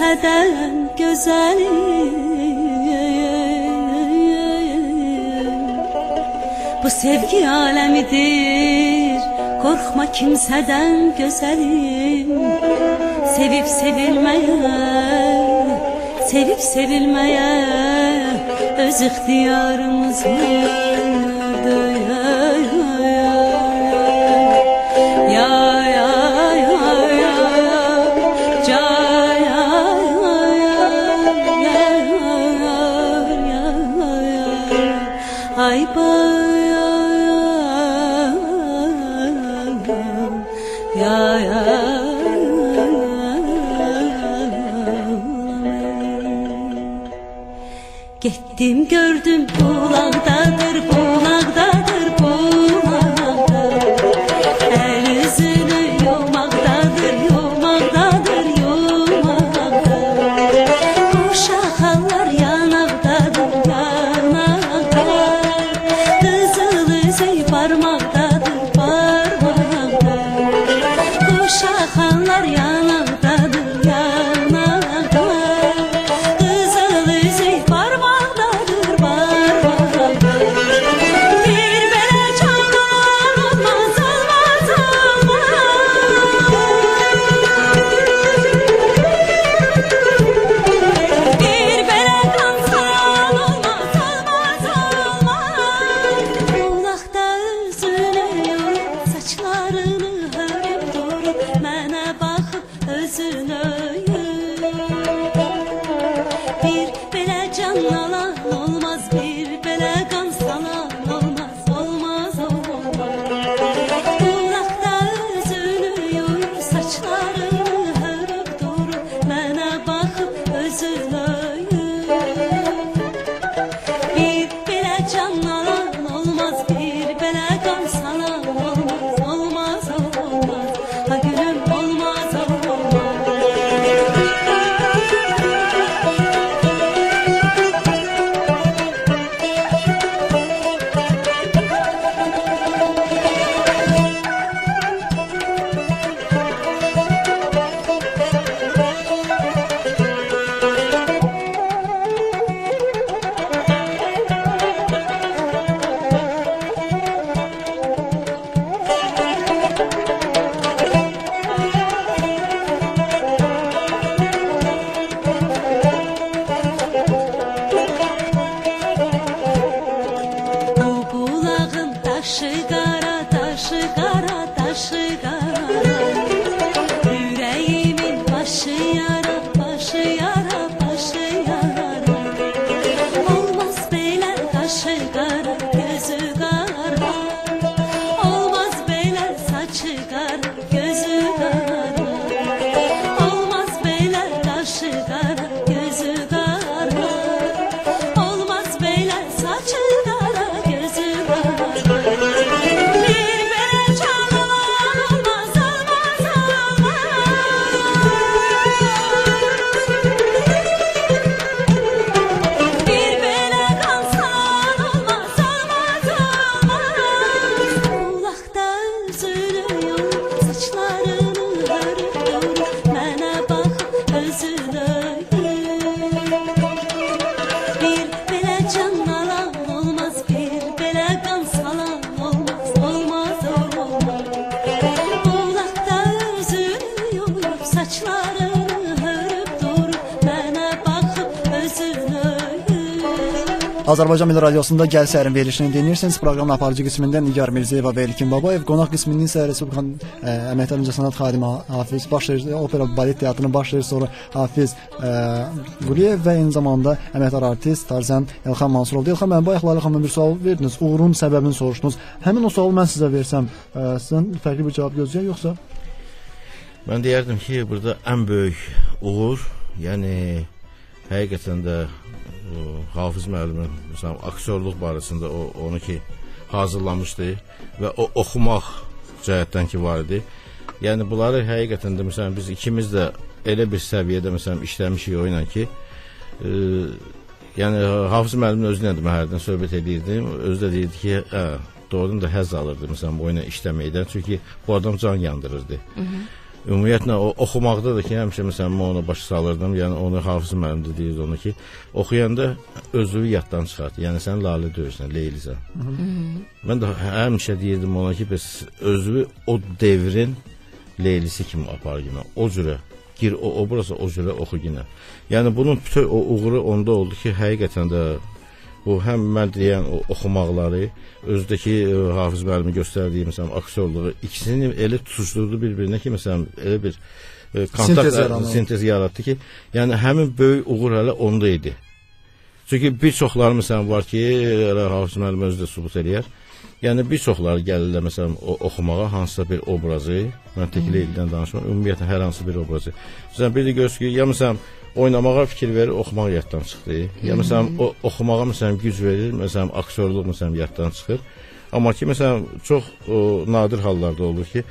kimsədən gözəlim. Bu sevgi aləmidir, qorxma kimsədən gözəlim. Sevib sevilməyə öz ixtiyarımız vardır. Getdim gördüm bulaqdadır, bulaqdadır, bulaqdadır. El üzünü yumaqdadır, yumaqdadır, yumaqdadır. Uşaqlar yanaqdadır, yanaqdadır. Qızıl üzük barmaqdadır, barmaqdadır. Uşaqlar yanaqdadır, yanaqdadır. Qızıl üzük barmaqdadır, barmaqdadır. Bir belə canlar olmaz, olmaz, olmaz. Bir belə qansan olmaz, olmaz, olmaz. Bulaqda üzünü yorub, saçlarını hörüb durub, mənə baxıb özünü bir belə can alan olmaz, bir belə qan salan olmaz, olmaz, olmaz. Bulaqda üzünü yorub, saçlarını hörüb durub, mənə baxıb özünü bir belə can alan olmaz, bir belə qan salan olmaz, olmaz, olmaz. Ha gülüm olmaz, olmaz. Bu bulağın daşı qara, daşı qara, daşı qara. Ürəyimin başı yara, başı yara, başı yara. Olmaz belə daşı qara, gözü qara. Olmaz belə saçı qara, gözü qara. Olmaz belə daşı qara, gözü qara. Olmaz belə saçı qara, gözü qara. Bir belə can alan olmaz, olmaz, olmaz. Bir belə qan salan olmaz, olmaz, olmaz. Bulaqda üzünü yorub, saçlarını hörüb durub, mənə baxıb özünü bir belə can alan olmaz, bir belə qan salan olmaz, olmaz, olmaz. Bulaqda üzünü yorub, saçlarını hörüb durub, mənə baxıb özünü Azərbaycan Milli Radiosunda Gəl Sərin verilişini dinləyirsiniz. Proqramın aparıcı qismində Nigar Mirzəyeva və İlkin Babayev, qonaq qisminin isə Respublikan Əməkdar İncəsənət xadimi Hafiz, baş opera balet teatrının baş rejissoru Hafiz Quliyev və eyni zamanda əməkdar artist Tarzən Elxan Mansurovdur. Elxan, mən bayaq Lalə xanıma bir sual verdiniz, uğurun səbəbini soruşdunuz. Həmin o sualı mən sizə versəm, sizdən fərqli bir cavab gözləyək yoxsa? Mən deyərdim ki, burada ən böyük uğur, yəni həqiqətən də Hafiz müəllimin məsələn aktyorluq barəsində onu ki hazırlamışdı və o oxumaq cəhətdən ki var idi. Yəni bunları həqiqətən də məsələn biz ikimiz də elə bir səviyyədə məsələn işləmişik o ilə ki, yəni Hafiz müəllimin özü ilə də mən hərdən söhbət edirdim. Özü də deyirdi ki, doğrudan da həzz alırdı məsələn bu oyuna işləməkdən. Çünki bu adam can yandırırdı. ümumiyyətlə o oxumaqda da ki, həmişə məsələn mən ona başa salırdım. Yəni onu Hafız müəllim də deyirdi onu ki, oxuyanda özünü yaddan çıxart. Yəni sən Lalə deyirsən, Leylisən. Mən də həmişə deyirdim ona ki, bəs özünü o devrin Leylisi kimi apar yenə. O cürə gir o obraza, o cürə oxu yenə. Yəni bunun bütün o uğuru onda oldu ki, həqiqətən də bu həm mən deyən o oxumaqları, özdəki Hafız müəllimi göstərdiyi məsələn aktyorluğu, ikisini elə tutuşdurdu bir-birinə ki, məsələn elə bir kontakt sintez yaratdı ki, yəni həmin böyük uğur hələ onda idi. Çünki bir çoxları məsələn var ki, Hafız müəllim özü də sübut eləyər. Yəni bir çoxları gəlirlər məsələn oxumağa hansısa bir obrazı, mən təklə ildən danışmıram, ümumiyyətlə hər hansı bir obrazı. Məsələn bir də görürsünüz ki, ya məsələn oynamağa fikir verir, oxumaq yaddan çıxdı. Ya məsələn oxumağa məsələn güc verir, məsələn aktyorluq məsələn yaddan çıxır. Amma ki məsələn çox nadir hallarda olur ki,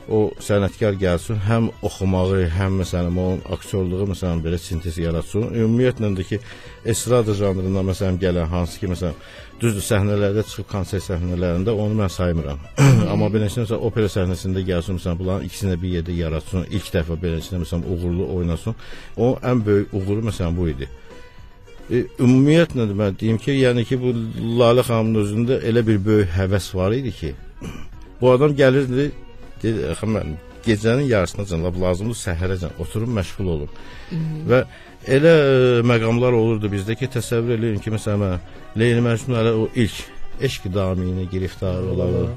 o sənətkar gəlsin, həm oxumağı, həm məsələn onun aktyorluğu məsələn belə sintez yaratsın. Ümumiyyətlə də ki, estrada janrından məsələn gələn hansı ki məsələn düzdür səhnələrdə çıxıb konsert səhnələrində onu mən saymıram. Amma beləsinə məsələn opera səhnəsində gəlsin, məsələn bunların ikisini də bir yerdə yaratsın, ilk dəfə beləsinə məsələn uğurlu oynasın. O ən böyük uğuru məsələn bu idi. Ümumiyyətlə də mən deyim ki, yəni ki bu Lalə xanımın özündə elə bir böyük həvəs var idi ki, bu adam gəlirdi, dedi, mən gecənin yarısınacan, lazımdır səhərəcən oturub məşğul olum. Və elə məqamlar olurdu bizdə ki, təsəvvür eləyin ki, məsələn mən Leyli Məcnun hələ o ilk eşq damini giriftar olaraq.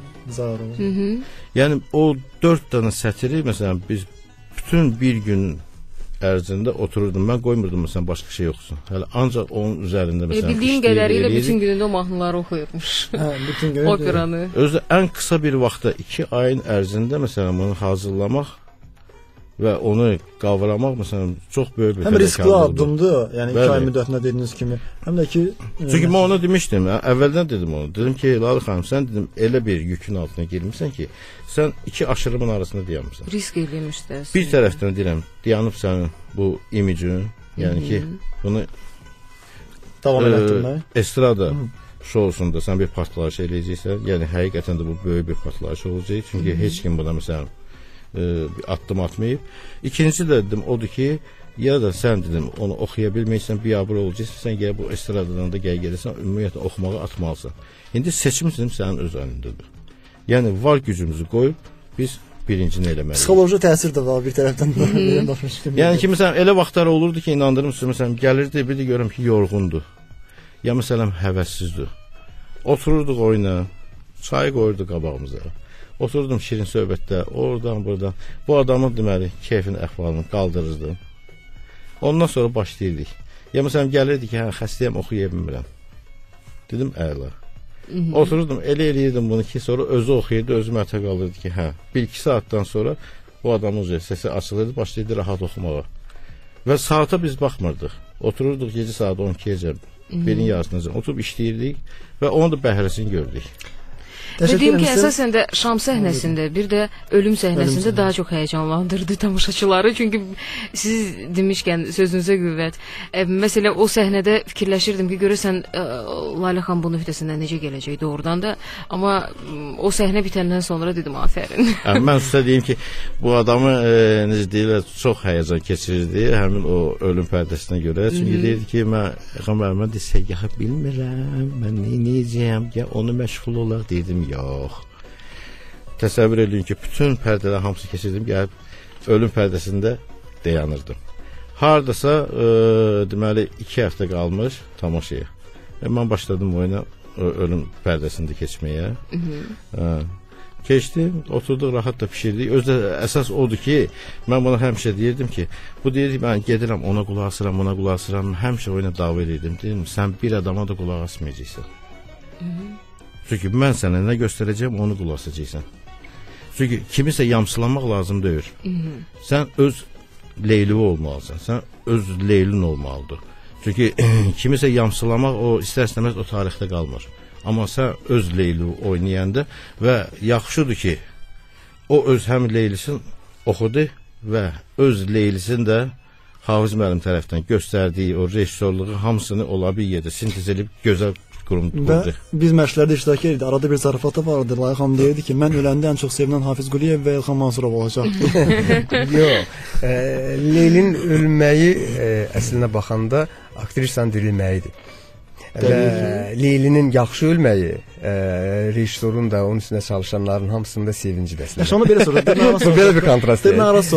Yəni o 4 dənə sətiri məsələn biz bütün bir gün ərzində otururdum. Mən qoymurdum məsələn başqa şey oxusun. Hələ ancaq onun üzərində məsələn bildiyim qədərilə bütün günündə o mahnıları oxuyurmuş. Bütün gün operanı. Özü ən qısa bir vaxtda 2 ayın ərzində məsələn bunu hazırlamaq və onu qavramaq məsələn çox böyük bir həm riskli addımdır. Yəni 2 ay müddətində dediyiniz kimi. Həm də ki çünki mən ona demişdim, əvvəldən dedim onu. Dedim ki, Lalə xanım, sən dedim elə bir yükün altına girmisən ki, sən 2 aşırımın arasında dayanmısan. Risk eləmişsən. Bir tərəfdən deyirəm, dayanıb sənin bu imicin, yəni ki, bunu davam etdirmək. Estrada şousunda sən bir partlayış eləyəcəksən. Yəni həqiqətən də bu böyük bir partlayış olacaq. Çünki heç kim buna məsələn addım atmayıb. İkinci də dedim odur ki, ya da sən dedim onu oxuya bilməyəsən, biabır olacaqsan, sən gəl bu estradadan da gəl gəlirsən, ümumiyyətlə oxumağı atmalısan. İndi seçim dedim sənin öz əlindədir. Yəni var gücümüzü qoyub biz birincini eləməliyik. Psixoloji təsir də var bir tərəfdən. Yəni ki məsələn elə vaxtlar olurdu ki, inandırım sizə, məsələn gəlirdi, bir də görürəm ki, yorğundur. Ya məsələn həvəssizdir. Otururduq oyuna, çay qoyurdu qabağımıza. Oturdum şirin söhbətdə, oradan buradan. Bu adamın deməli keyfin əhvalını qaldırırdım. Ondan sonra başlayırdık. Ya məsələn gəlirdi ki, hə xəstəyəm, oxuya bilmirəm. Dedim əla. Oturdum, elə eləyirdim bunu ki, sonra özü oxuyurdu, özü mətə qalırdı ki, hə 1-2 saatdan sonra bu adamın səsi açılırdı, başlayırdı rahat oxumağa. Və saata biz baxmırdıq. Otururduq gecə saat 12-əcə, birin yarısınca oturub işləyirdik və onun da bəhrəsini gördük. Dediyim ki, əsasən də Şam səhnəsində, bir də ölüm səhnəsində daha çox həyəcanlandırdı tamaşaçıları. Çünki siz demişkən sözünüzə qüvvət. Məsələn, o səhnədə fikirləşirdim ki, görəsən Lalə xan bunun öhdəsindən necə gələcək doğrudan da. Amma o səhnə bitəndən sonra dedim, afərin. Mən sizə deyim ki, bu adamı necə deyirlər, çox həyəcan keçirirdi həmin o ölüm pərdəsinə görə. Çünki deyirdi ki, mən desə yaxa bilmirəm, mən neyəcəyəm, ya onu məşğul olaq dedim. Yox. Təsəvvür edin ki, bütün pərdələr hamısı keçirdim, gəlib ölüm pərdəsində dayanırdım. Hardasa deməli 2 həftə qalmış tamaşaya. Mən başladım oyuna ölüm pərdəsində keçməyə. Keçdim, oturduq, rahat da pişirdik. Özdə əsas odur ki, mən buna həmişə deyirdim ki, bu deyirdi, mən gedirəm, ona qulaq asıram, ona qulaq asıram. Həmişə oyuna dava edirdim. Deyirdim, sən bir adama da qulaq asmayacaqsan. Çünki mən sənə nə göstərəcəm, onu qulaq asacaqsan. Çünki kimisə yamsılamaq lazım deyil. Sən öz Leylivi olmalısan, sən öz Leylin olmalıdır. Çünki kimisə yamsılamaq o istər-istəməz o tarixdə qalmır. Amma sən öz Leylivi oynayanda və yaxşıdır ki, o öz həm Leylisin oxudu və öz Leylisin də Hafız müəllim tərəfindən göstərdiyi o rejissorluğu hamısını ola bir yerdə sintez edib gözəl qurum Və qurduq. biz məşqlərdə iştirak edirdik. Arada bir zarafat vardı. Layla xanım deyirdi ki, mən öləndə ən çox sevinən Hafiz Quliyev və İlham Mansurov olacaqdı. Yox. Leylin ölməyi əslinə baxanda aktrisanın dirilməyidir. Və Leylinin yaxşı ölməyi rejissorun da onun üstündə çalışanların hamısının da sevinci bəslədir. Şunu belə soruşdum. Belə bir kontrast.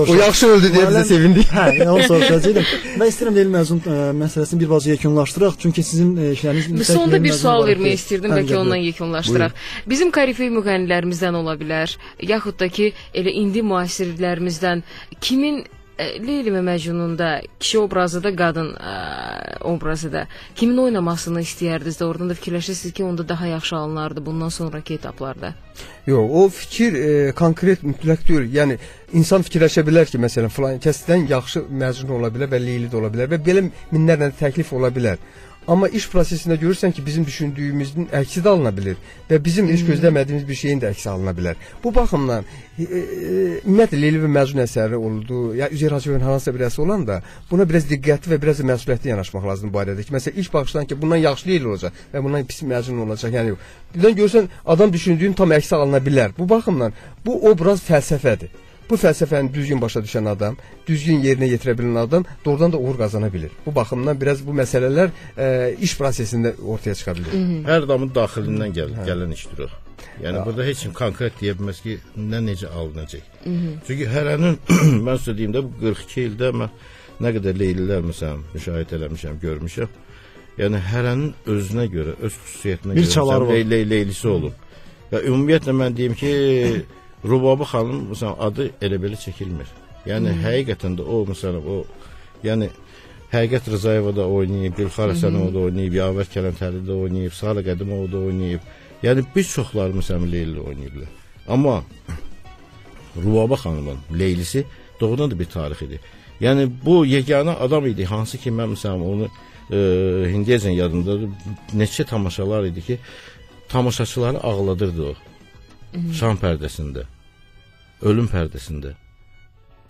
O yaxşı öldü deyə bizə sevindik. Hə, onu soruşacaqdım. Və istəyirəm Leyli Məcnun məsələsini bir bazı yekunlaşdıraq. Çünki sizin işləriniz sonda bir sual vermək istirdim bəlkə ondan yekunlaşdıraq. Bizim korifey müğənnilərimizdən ola bilər, yaxud da ki elə indi müasirlərimizdən kimin Leyli və Məcnun'da kişi obrazı da qadın obrazı da kimin oynamasını istəyərdiniz də oradan da fikirləşirsiniz ki onda daha yaxşı alınardı bundan sonraki etaplarda? Yox, o fikir konkret mütləq deyil. Yəni insan fikirləşə bilər ki, məsələn filan kəsdən yaxşı Məcnun ola bilər və Leyli də ola bilər və belə minlərlə təklif ola bilər. Amma iş prosesində görürsən ki, bizim düşündüyümüzün əksi də alına bilər və bizim heç gözləmədiyimiz bir şeyin də əksi alına bilər. Bu baxımdan ümumiyyətlə Leyli və Məcnun əsəri oldu, ya Üzeyir Hacıyevin hansısa bir əsəri olan da buna biraz diqqətli və biraz da məsuliyyətli yanaşmaq lazımdır bu barədə ki, məsələn ilk baxışdan ki, bundan yaxşı Leyli olacaq və bundan pis Məcnun olacaq, yəni yox. Birdən görsən adam düşündüyün tam əksi alına bilər. Bu baxımdan bu obraz fəlsəfədir. Bu fəlsəfəni düzgün başa düşən adam, düzgün yerinə yetirə bilən adam doğrudan da uğur qazana bilir. Bu baxımdan biraz bu məsələlər iş prosesində ortaya çıxa bilir. Hər adamın daxilindən gələn işdir o. Yəni burada heç kim konkret deyə bilməz ki, necə alınacaq. Çünki hərənin mən sizə deyim də bu 42 ildə mən nə qədər Leylilər məsələn müşahidə eləmişəm, görmüşəm. Yəni hərənin özünə görə, öz xüsusiyyətinə görə Leylisi olub. Və ümumiyyətlə mən deyim ki, Rubabı xanım məsələn adı elə belə çəkilmir. Yəni həqiqətən də o məsələn o yəni Həqiqət Rızayeva da oynayıb, Gülxar Həsənova da oynayıb, Yavər Kələntəli də oynayıb, Sarı Qədimova da oynayıb. Yəni bir çoxları məsələn Leyli oynayıblar. Amma Rubabı xanımın Leylisi doğrudan da bir tarixidir. Yəni bu yeganə adam idi hansı ki mən məsələn onu indiyəcən yadımdadır. Neçə tamaşalar idi ki tamaşaçıları ağladırdı o. Şam pərdəsində, ölüm pərdəsində.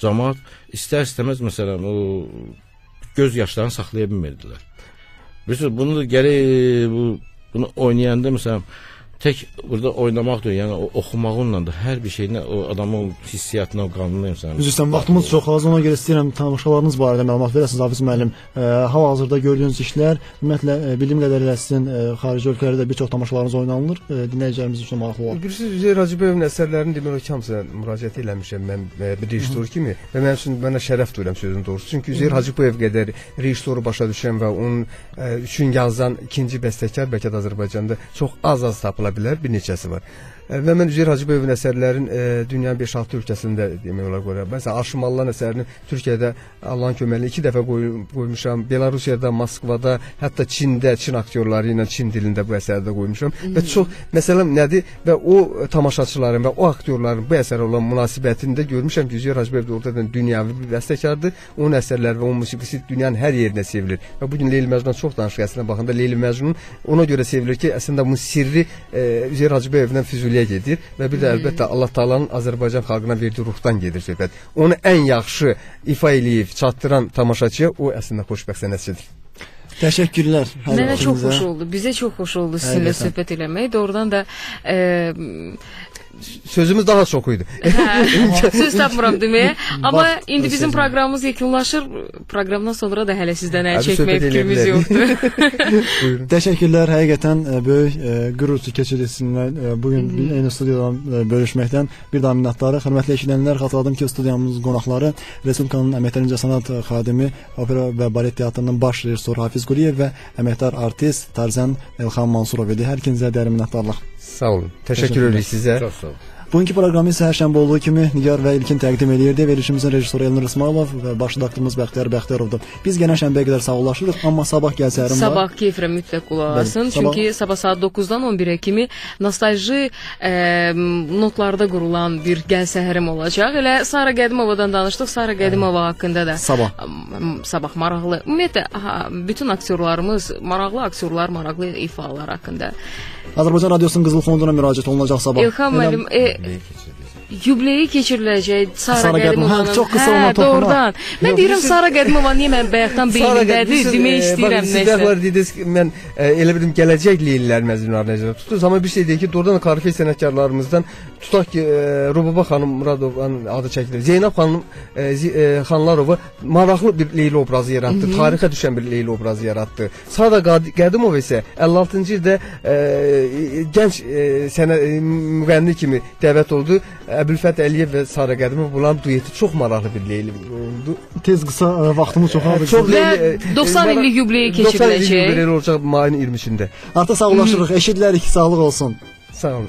Cəmaət istər-istəməz məsələn o göz yaşlarını saxlaya bilmirdilər. Bilirsiniz, bunu da gərək bunu oynayanda məsələn tək burada oynamaq deyil, yəni o oxumağınla da hər bir şeyinə o adamın hissiyatına, o qanununa məsələn. Üzrsən, vaxtımız çox az, ona görə istəyirəm tamaşalarınız barədə məlumat verəsiniz Hafiz müəllim. Hal-hazırda gördüyünüz işlər ümumiyyətlə bildiyim qədərilə sizin xarici ölkələrdə bir çox tamaşalarınız oynanılır. Dinləyicilərimiz üçün maraqlı olar. Bilirsiniz, Üzeyir Hacıyevin əsərlərini demək ki, hamısına müraciət eləmişəm mən bir rejissor kimi və mənim üçün mənə şərəf duyuram sözün doğrusu. Çünki Üzeyir Hacıyev qədər rejissoru başa düşən və onun üçün yazan ikinci bəstəkar bəlkə də Azərbaycanda çox az tapıla bilər, bir neçəsi var. Və mən Üzeyir Hacıyevin əsərlərin dünyanın 5-6 ölkəsində demək olar qoyuram. Məsələn, Aşımallan əsərini Türkiyədə Allahın köməyi 2 dəfə qoymuşam. Belarusiyada, Moskvada, hətta Çində, Çin aktyorları ilə Çin dilində bu əsərdə qoymuşam. Və çox məsələn nədir və o tamaşaçıların və o aktyorların bu əsərə olan münasibətində görmüşəm ki, Üzeyir Hacıyev də orada dünyavi bir bəstəkardır. Onun əsərləri və onun musiqisi dünyanın hər yerində sevilir. Və bu gün Leyli Məcnun çox danışıq əslinə baxanda Leyli Məcnun ona görə sevilir ki, əslində bunun sirri Üzeyir Hacıyevdən Füzuliyə gedir və bir də əlbəttə Allah Taala'nın Azərbaycan xalqına verdiyi ruhdan gedir söhbət. Onu ən yaxşı ifa eləyib çatdıran tamaşaçıya o əslində xoşbəxt sənətçidir. Təşəkkürlər. Mənə çox xoş oldu. Bizə çox xoş oldu sizinlə söhbət eləmək. Doğrudan da sözümüz daha çox idi. Söz tapmıram deməyə. Amma indi bizim proqramımız yekunlaşır. Proqramdan sonra da hələ sizdən əl çəkmək fikrimiz yoxdur. Təşəkkürlər. Həqiqətən böyük qürur keçirilsinlər. Bugün eyni studiyadan bölüşməkdən bir daha minnətdarıq. Hörmətli eşidənlər, xatırladım ki, studiyamızın qonaqları Respublikanın əməkdar incəsənət xadimi, opera və balet teatrının baş rejissoru Hafiz Quliyev və əməkdar artist Tarzan İlham Mansurov idi. Hər ikinizə dərin minnətdarlıq. Sağ olun. Təşəkkür edirik sizə. Çox sağ olun. Bugünkü proqramı isə hər şənbə olduğu kimi Nigar və İlkin təqdim edirdi. Verilişimizin rejissoru Elnur İsmailov və baş redaktorumuz Bəxtiyar Bəxtiyarovdur. Biz yenə şənbəyə qədər sağollaşırıq, amma sabah gəl səhərim var. Sabah keyfrə mütləq qulaq asın. Çünki sabah saat 9-dan 11-ə kimi nostalji notlarda qurulan bir gəl səhərim olacaq. Elə Sara Qədimovadan danışdıq. Sara Qədimova haqqında da sabah maraqlı. Ümumiyyətlə bütün aktyorlarımız maraqlı aktyorlar, maraqlı ifalar haqqında. Azərbaycan Radiosunun Qızıl Fonduna müraciət olunacaq sabah. İlham müəllim Yubileyi keçiriləcək Sara Sara Qədimovanın. Qədimova, çox qısa ona toxunaq. Doğrudan. Mən deyirəm Sara Qədimova niyə mən bayaqdan beynimdədir, demək istəyirəm Siz nəsə. dəfələr dediniz ki, mən elə bildim gələcək Leylilər Məcnunlar necə tuturuz, amma bir şey deyək ki, doğrudan da Karifey sənətkarlarımızdan tutaq ki, Rubaba xanım Muradovanın adı çəkilir. Zeynəb xanım Xanlarova maraqlı bir Leyli obrazı yaratdı, tarixə düşən bir Leyli obrazı yaratdı. Sara Qədimova isə 56-cı ildə gənc müğənni kimi dəvət oldu. Əbülfət Əliyev və Sara Qədimov bunların dueti çox maraqlı bir Leyli oldu. Tez qısa vaxtımız çox aldı. Çox 90 illik yubileyi 90 illik keçiriləcək. yubileyi olacaq mayın 23-də. Artıq sağollaşırıq. Eşidilərik. Sağlıq olsun. Sağ olun.